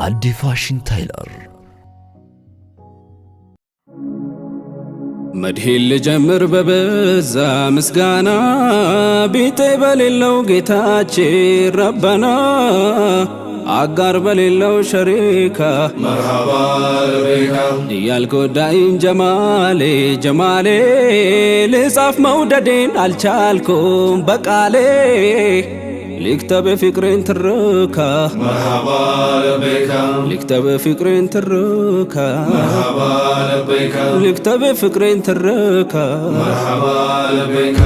አዲ ፋሽን ታይለር መድሄል ልጀምር በበዛ ምስጋና ቤቴ በሌለው ጌታችን ረበና አጋር በሌለው ሸሪካ መርሐባ ለበይካ እያልጎዳይም ጀማሌ ጀማሌ ልጻፍ መውደዴን አልቻልኩም በቃሌ ልክተብ ፍቅሬን ትርካ መርሐባ ለበይካ ልክተብ ፍቅሬን ትርካ መርሐባ ለበይካ ልክተብ ፍቅሬን ትርካ መርሐባ ለበይካ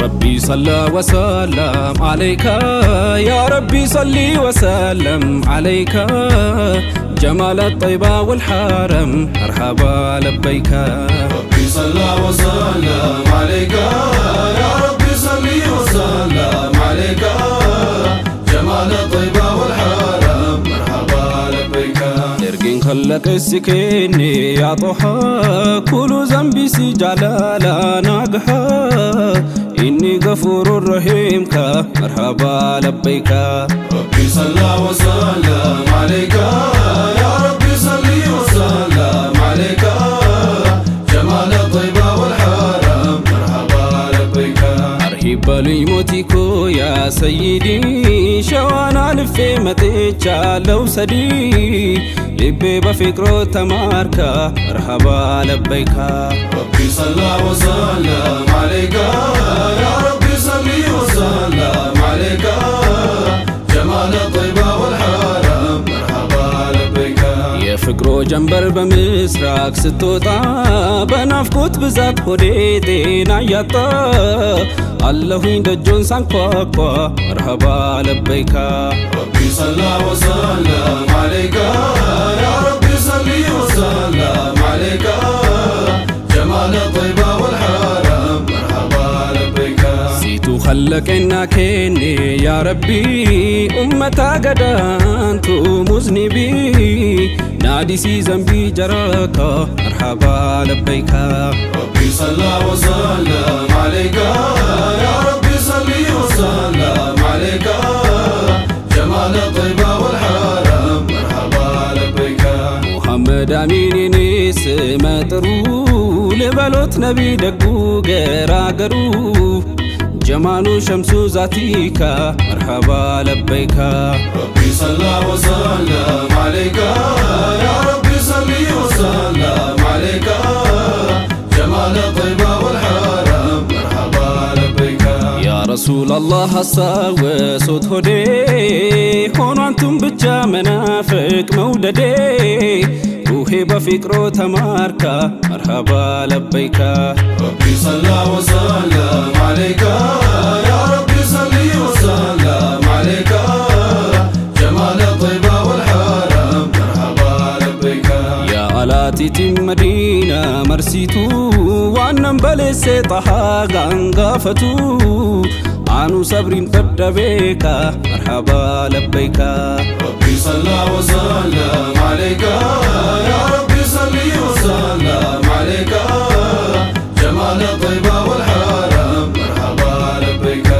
ربي صلى وسلم عليك يا ربي صلي وسلم عليك جمال الطيبة والحرم مرحبا لبيك ربي صلى وسلم عليك يا ربي صلي وسلم عليك جمال الطيبة والحرم مرحبا لبيك ارجين خلق السكيني يا طه كل ذنبي سجلالا ناقها إني غفور رحيم كا مرحبا لبيك ربي صلى وسلم عليك يا ربي صلي وسلم عليك جمال الطيبة والحرم مرحبا لبيك أرهب لي موتيكو يا سيدي شوانا لفي متيجا لو سدي لبي بفكرو تماركا مرحبا لبيك ربي صلى وسلم عليك يا ربي صلي وسلم عليك جمال الطيبة والحرم مرحبا لبيك يا فكرو جنبر بمسراك ستوطا بنافكوت بزاك هديتين عياطا اللهين دجون سانكواكوا مرحبا لبيك ربي صلى وسلم عليك يا ربي صلي وسلم عليك جمال الطيبة والحرم مرحبا لبيك سيتو خلقنا كيني يا ربي أمتا قدانتو مذنبي نادي سي زنبي جراكا مرحبا لبيك ربي صلى وسلم عليك يا ربي صلي وسلم عليك جمال الطيبة والحرم مرحبا لبيك محمد أمين سمترو لبلوت نبي دقو غراغرو جمالو شمسو ذاتيكا مرحبا لبيك ربي صلى وسلم عليك يا ربي صلي وسلم عليك جمال الطيبة والحرم مرحبا لبيك يا رسول الله الساوى صوت هدي هون أنتم بجا منافق موددي روحي بفكرو تماركا مرحبا لبيك ربي صلى وسلم عليك يا ربي صلي وسلم عليك جمال الطيبة والحرم مرحبا لبيك يا آلاتي تم مدينة مرسيتو وانم بلسي طحا غنغافتو عنو صبرين فدبيكا مرحبا لبيك ربي صلى وسلم عليك يا ربي صلي وسلم عليك جمال الطيبة والحرم مرحبا لبيك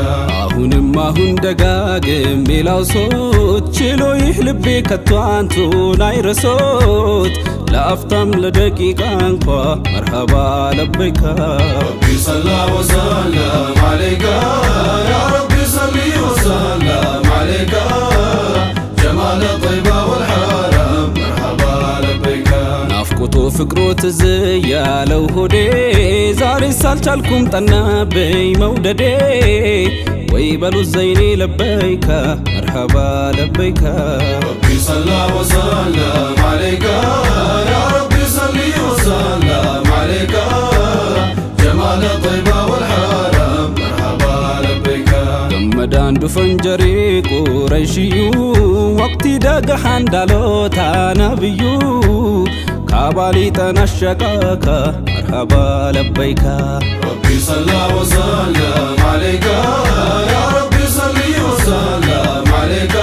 አሁን ደጋግም ሌላው ሶት ችሎ ይህ ልቤ ከቶ አንቱን አይረሶት ለአፍታም ለደቂቃ እንኳ መርሐባ ለበይካ ربي صلى وسلم عليك يا ربي صلي وسلم عليك جمال الطيبة والحرم مرحبا لبيك ናፍቆቶ ፍቅሮ ትዝ ያለው ሆዴ ዛሬ ሳልቻልኩም ጠናብኝ መውደዴ ወይ በሉት ዘይኔ ለበይካ መርሐባ ለበይካ ربي صلى وسلم عليك يا ربي صلي وسلم عليك جمال الطيبة والحرم مرحبا لبيك ገመዳን ዱፈንጀሪ ቁረይሽዩ ወቅቲ ደገሃን ዳሎታ ነብዩ ካባሊ ተነሸቀከ መርሐባ ለበይካ ربي صلى وسلم عليك يا ربي صلي وسلم عليك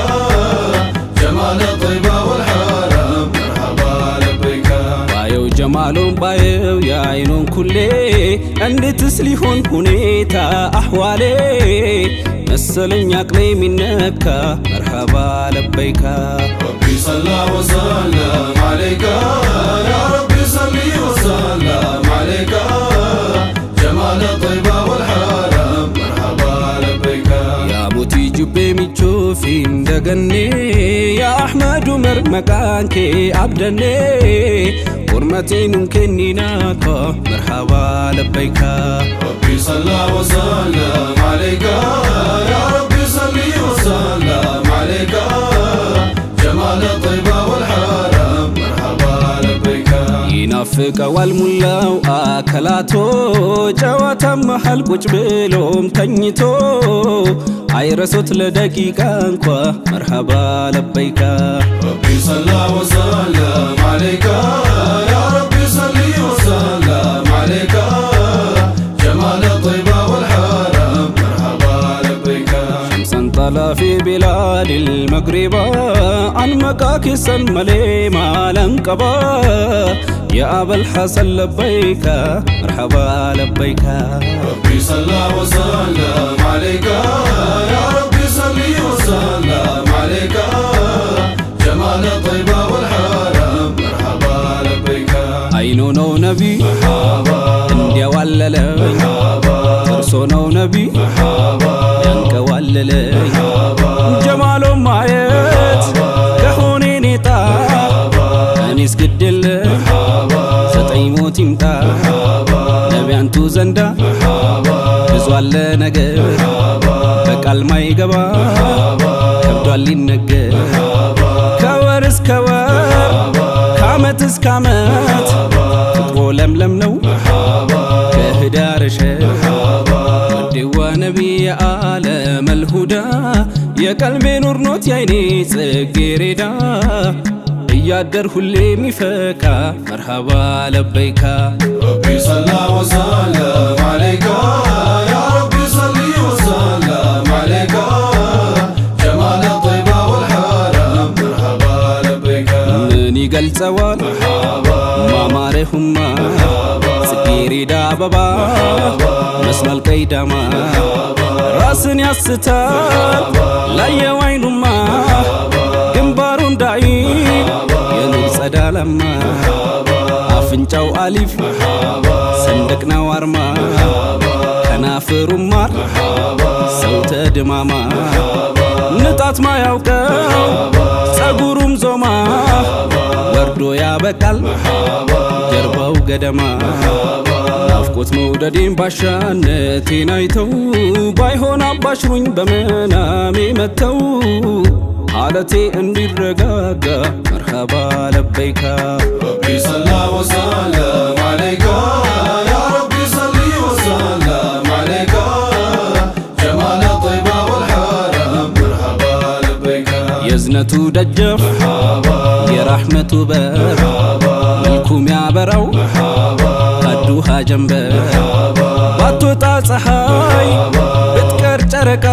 جمال الطيبة والحرم مرحبا ጀማሉን ባየው የአይኑን ኩሌ እንዴትስ ሊሆን ሁኔታ አህዋሌ መሰለኝ አቅሌ ሚነካ መርሐባ ለበይካ ረቢ ሰላ ወሰለም አለይካ ያ ረቢ ሰሊ ወሰለም አለይካ ጀማለ ጠይባ ወልሐረም መርሐባ ለበይካ ያ ሙቲ ጁቤ ሚቾፊ እንደገኔ ያ አሕመድ ዑመር መቃንኬ አብደኔ ቁርመቴኑን ከኒናካ መርሐባ ለበይካ ረቢ ሰላ ወሰለም አለይካ ያ ረቢ ሰሊ ወሰለም አለይካ ጀማለ ጠይባ ወልሐረም መርሐባ ለበይካ ይናፍቀዋል ሙላው አከላቶ ጨዋታ መሃል ቁጭ ብሎም ተኝቶ አይረሶት ለደቂቃ እንኳ መርሐባ ለበይካ ረቢ ሰላ ወሰለም አለይካ ያ ረቢ ሰሊ ወሰለም አለይካ ጀማለ ጠይባ ወልሐረም መርሐባ ለበይካ ሸምሰን ጠላ ፊ ቢላድ ልመግሪባ አንመቃ ኪሰን መሌ ማለንቀባ يا أبا الحسن لبيك مرحبا لبيك ربي صلى وسلم عليك يا ربي صلي وسلم عليك جمال طيبة والحرم مرحبا لبيك عينو نو نبي مرحبا انديا والللي مرحبا ترسو نو نبي مرحبا ينك والللي مرحبا جمالو معيت كهوني نيطا أنيس قدل ሞት ይምጣ ነቢያንቱ ዘንዳ ብዙ አለ ነገር በቃል ማይገባ ከብዷል ሊነገር ከወር እስከ ወር ከዓመት እስከ ዓመት ፍቅሮ ለምለም ነው ከህዳር እሸት ወዴዋ ነቢይ ዓለመል ሁዳ የቀልቤ ኑር ኖት ያይኔ ጽጌሬዳ እያደር ሁሌ ሚፈካ መርሐባ ለበይካ ረቢ ሰላ ወሰለም አለይካ ያ ረቢ ሰሊ ወሰለም አለይካ ጀማለ ጠይባ ወልሐረም መርሐባ ለበይካ ምን ይገልጸዋል ማማረሁማ ጽጌሬዳ አበባ መስሏል ቀይዳማ ራስን ያስታል ላየው አይኑማ ግንባሩ እንዳይ የኑር ጸዳላማ አፍንጫው አሊፍ ሰንደቅ ነው አርማ ከናፍሩ ማር ሰው ተድማማ ንጣት ማያውቀው ጸጉሩም ዞማ ወርዶ ያበቃል ጀርባው ገደማ ናፍቆት መውደዴን ባሻነቴን አይተው ባይሆን አባሽሩኝ በመናሜ መተው ሐለቴ እንዲረጋጋ መርሐባ ለበይካ ረቢ ሰላ ወሰለም አለይካ ያ ረቢ ሰሊ ወሰለም አለይካ ጀማለ ጠይባ ወልሐረም መርሐባ ለበይካ የዝነቱ ደጀፍ የራሕመቱ በር መልኩም ያበራው አዱሃ ጀንበር ባትወጣ ፀሐይ ብትቀር ጨረቃ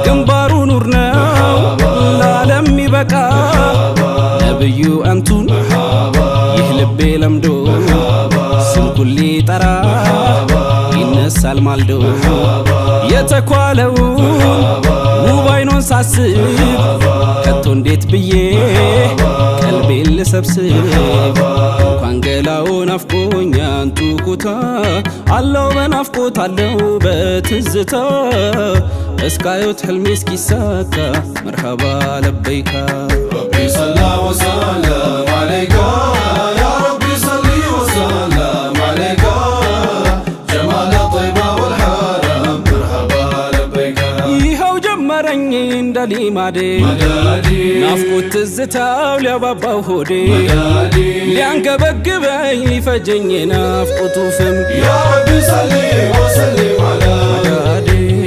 ግንባሩ ኑር ነው ለዓለም ሚበቃ ነብዩ አንቱን ይህ ልቤ ለምዶ ስንኩሌ ጠራ ይነሳል ማልዶ የተኳለውን ውብ አይኖን ሳስብ ከቶ እንዴት ብዬ ቀልቤን ልሰብስብ እንኳን ገላው ናፍቆኛ አንቱ ኩታ አለው በናፍቆት አለው በትዝታ እስካዩት ሕልሜ እስኪሳካ መርሐባ ለበይካ ረቢ ሰላ ወሰለም አለይካ ያ ረቢ ሰሊ ወሰለም አለይካ ጀማለ ጠይባ ወልሐረም መርሐባ ለበይካ ይኸው ጀመረኝ እንደ ሊማዴ ናፍቆት ትዝታው ሊያባባው ሆዴ ሊያንገበግበኝ ሊፈጀኝ ናፍቆቱ ፍም ያ ረቢ ሰሊ ወሰሊም አላ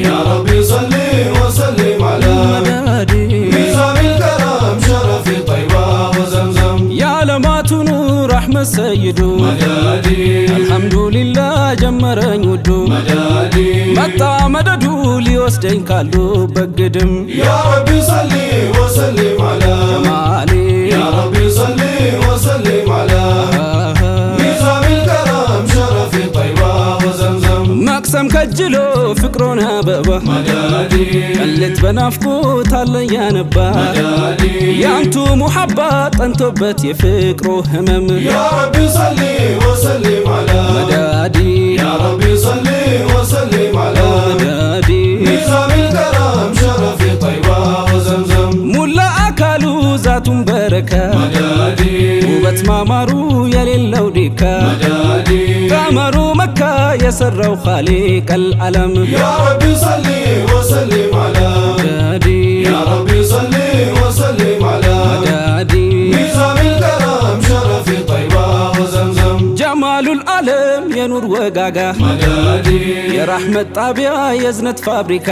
ያ ረቢ ሰሊ ወሰሊም አላ ሚዛን الكرم شرف طيبة وزمزم የዓለማቱ ኑር አሕመድ ሰይዱ አልሐምዱሊላህ ጀመረኝ ውዱ መጣ መደዱ ሊወስደኝ ካሉበት ግድም ያ ረቢ ሰሊ ወሰሊም አላ ጀማሌ ያ ረቢ ሰሊ ወሰሊም አላ ቀልት በናፍቆት አለኝ ያነባ ያንቱ ሙሐባ ጠንቶበት የፍቅሩ ህመም ያ ረቢ ሰሊ ወሰሊም አላ መዳዲ ያ ረቢ ሰሊ ወሰሊም አላ መዳዲ ኒዛሚል ከራም ሸረፊ ጠይባ ወዘምዘም ሙላ አካሉ ዛቱን በረካ ውበት ማማሩ የሌለው ዲካ ቀመሩ መካ የሰራው ኻሊቅ አልዓለም ያ ረቢ ሰሊ ወሰሊም አላ መዳዲ ያ ረቢ ሰሊ ወሰሊም አላ መዳዲ ኒዛሚል ከራም ሸረፊ ጠይባ ወዘምዘም ጀማሉል ዓለም የኑር ወጋጋ የራህመት ጣቢያ የዝነት ፋብሪካ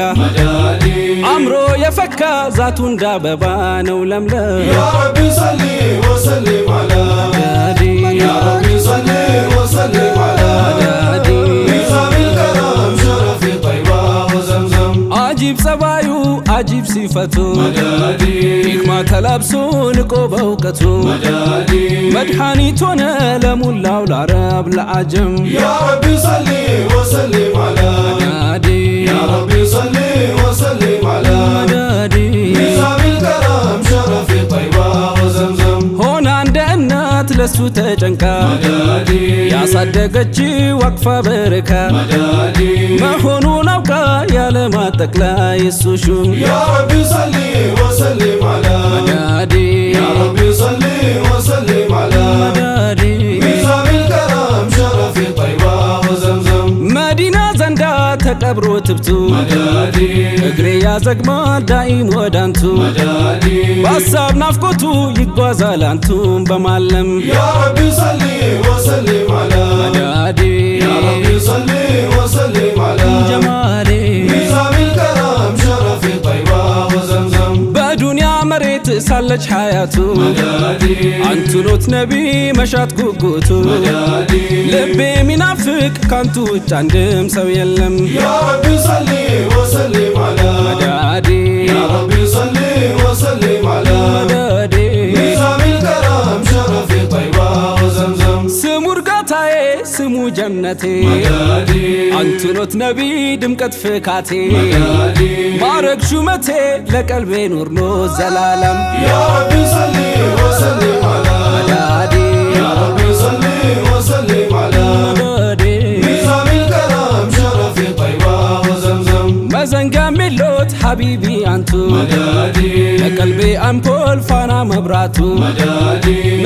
አምሮ የፈካ ዛቱ እንዳበባ ነው ለምለም ያ ረቢ ሰሊ ወሰሊም አላ ያ ረቢ ሰሊ ወሰሊም አላ ኒዛሚል ከራም ሸረፊ ጠይባ ወዘምዘም አጂብ ጸባዩ አጂብ ሲፈቱ ሂክማ ተላብሶ ንቆ በእውቀቱ መድኃኒት ሆነ ለሙላው ለአረብ ለአጀም ያ ረቢ ሰሊ ወሰሊም አላ ያ ረቢ ሰሊ ወሰሊም አላ ኒዛሚል ከራም ሸረፊ ጠይባ ወዘምዘም ሆና እንደ እናት ለሱ ተጨንቃ ያሳደገች ዋቅፋ በረካ መሆኑን አውቃ ያለማት ጠቅላይ እሱ ሹም ያ ረቢ ሰሊ ወሰሊም አላ ያ ረቢ ሰሊ ወሰሊም አላ ኒዛሚል ከራም ሸረፊ ጠይባ ወዘምዘም መዲና ዘንዳ ተቀብሮ ትብቱ እግሬ ያዘግማል ዳኢም ወዳንቱ በሀሳብ ናፍቆቱ ይጓዛል አንቱም በማለም ያ ረቢ ሰሊ ወሰሊም አላ ያ ረቢ ሰሊ ወሰሊም አላ ጀማሌ ኒዛሚል ከራም ሸረፊ ጠይባ ወዘምዘም በዱንያ መሬት ሳለች ሐያቱ አንቱኖት ነቢ መሻት ጉጉቱ ልቤ ሚናፍቅ ካንቱ ውጭ አንድም ሰው የለም ያ ረቢ ሰሊ ወሰሊም አላ መዳዲ ያ ረቢ ሰሊ ወሰሊም አላ መዳዲ ኒዛሚል ከራም ሸረፊ ጠይባ ወዘምዘም ስሙ እርጋታዬ ስሙ ጀነቴ አንቱኖት ነቢ ድምቀት ፍካቴ ማረግ ሹመቴ ለቀልቤ ኑር ኖ ዘላለም ያ ረቢ ሰሊ ወሰሊም አላ መዳዲ ያ ረቢ ሰሊ ወሰሊም አላ መዳዲ ኒዛሚል ከራም ሸረፊ ጠይባ ወዘምዘም መዘንጊያ ሚሎት ሐቢቢ አንቱ ለቀልቤ አምፖል ፋና መብራቱ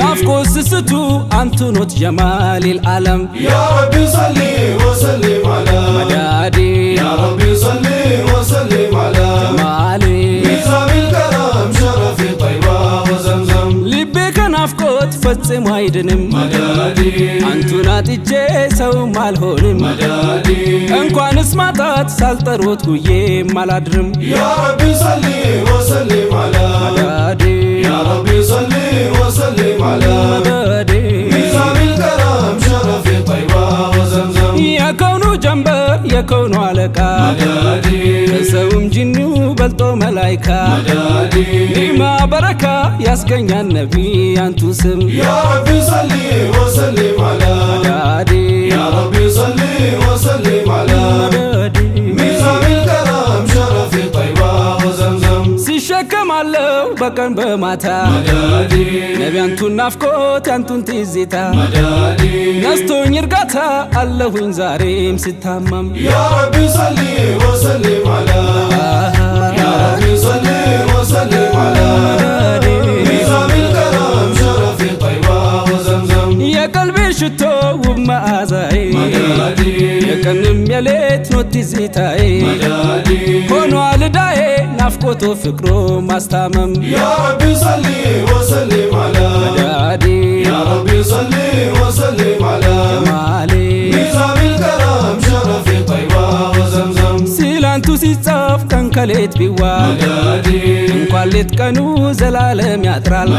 ናፍቆት ስስቱ አንቱኖት ጀማሊል ዓለም ያ ረቢ ሰሊ ወሰሊም አላ መዳዲ ያ ረቢ ሰሊ ወሰሊም አላ ጀማሊ ኒዛሚል ከራም ሸረፊ ጠይባ ወዘምዘም ልቤ ከናፍቆት ፈጽሞ አይድንም አንቱን አጥቼ ሰውም አልሆንም እንኳንስ ማጣት ሳልጠሮት ውዬም አላድርም ያ ረቢ ሰሊ ወሰሊም አላ መዳዲ ያ ረቢ ሰሊ ወሰሊም አላ መዳዲ ኒዛሚል ከራም ሸረፊ ጠይባ ወዘምዘም የከውኑ ጀንበር የከውኑ አለቃ ከሰውም ጅኑ በልጦ መላይካ ኒማ በረካ ያስገኛል ነቢ አንቱ ስም ያ ረቢ ሰሊ ወሰሊም አላ መዳዲ ያ ረቢ ሰሊ ወሰሊም አላ መዳዲ ኒዛሚል ከራም ሸረፊ ጠይባ ወዘምዘም ሲሸከማለው በቀን በማታ ነቢ አንቱን ናፍቆት ያንቱን ትዝታ ነስቶኝ እርጋታ አለሁኝ ዛሬም ስታመም ያ ረቢ ሰሊ ወሰሊም አላ ያ ረቢ ሰሊ ወሰሊም አላ ኒዛሚል ከራም ሸረፊ ጠይባ ወዘምዘም የቀልቤ ሽቶ ውብ መዓዛዬ የቀንም የሌት ኖት ትዝታዬ ሆኗል ዕዳዬ ናፍቆቶ ፍቅሮ ማስታመም ያ ረቢ ሰሊ ወሰሊም አላ መዳዲ ያ ረቢ ሰሊ ወሰሊም አላ ጀማሌ ኒዛሚል ከራም ሸረፊ ጠይባ ወዘምዘም ሲላንቱ ሲጻፍ ቀን ከሌት ቢዋል እንኳን ሌት ቀኑ ዘላለም ያጥራል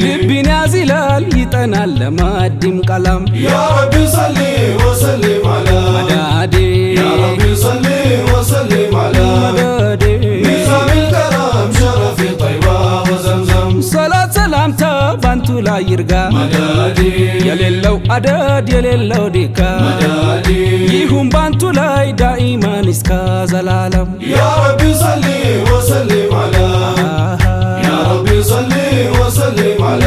ልብን ያዚላል ይጠናል ለማዲም ቀለም ያ ረቢ ሰሊ ወሰሊም አላ መዳዲ ያ ረቢ ሰሊ ወሰሊም አላ መዳዲ ኒዛሚል ከራም ሸረፊ ጠይባ ወዘምዘም ሰላት ሰላምታ ባንቱ ላይ ይርጋ የሌለው አደድ የሌለው ዲካ ይሁን ባንቱ ላይ ዳኢማን እስከ ዘላለም ያ ረቢ ሰሊ ወሰሊም አላ ያ ረቢ ሰሊ ወሰሊም አላ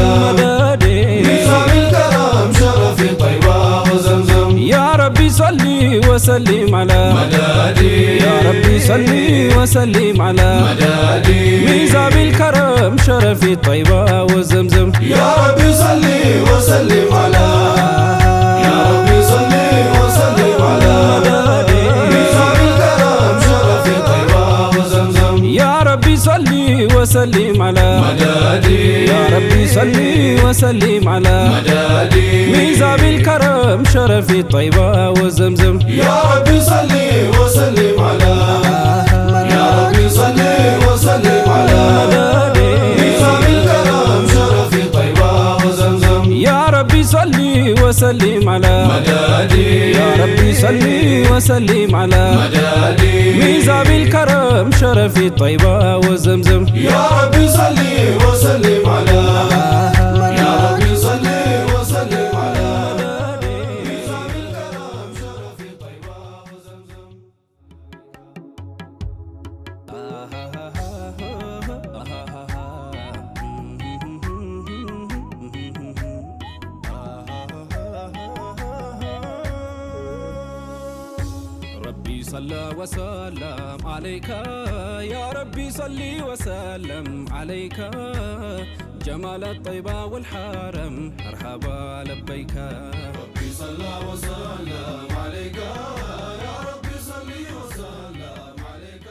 ሚዛን الكرم شرف طيبة وزمزم يا ربي صلي وسلم على مدادي يا ربي صلي وسلم على مدادي ميزاب الكرم شرف الطيبة وزمزم يا ربي صلي وسلم على يا ربي صلي وسلم على ميزاب الكرم شرف الطيبة وزمزم يا ربي صلي وسلم على مدادي يا ربي صلي وسلم على مدادي ميزاب الكرم شرف الطيبة وزمزم يا ربي صلي وسلم على يا ربي صلي وسلم على ميزان الكرم شرف طيبة وزمزم يا ربي صلي وسلم على مدادي يا ربي صلي وسلم على مدادي ميزاب الكرم شرف الطيبة وزمزم يا ربي صلي وسلم على يا ربي صلي وسلم على ميزان الكرم شرف طيبة وزمزم ربي صلى وسلم عليك يا ربي صلي وسلم عليك جمال الطيبة والحرم مرحبا لبيك ربي صلى وسلم عليك يا ربي صلي وسلم عليك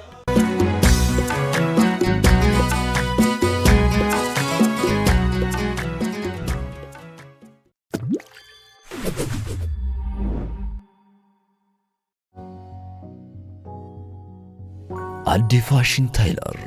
አዲ ፋሽን ታይለር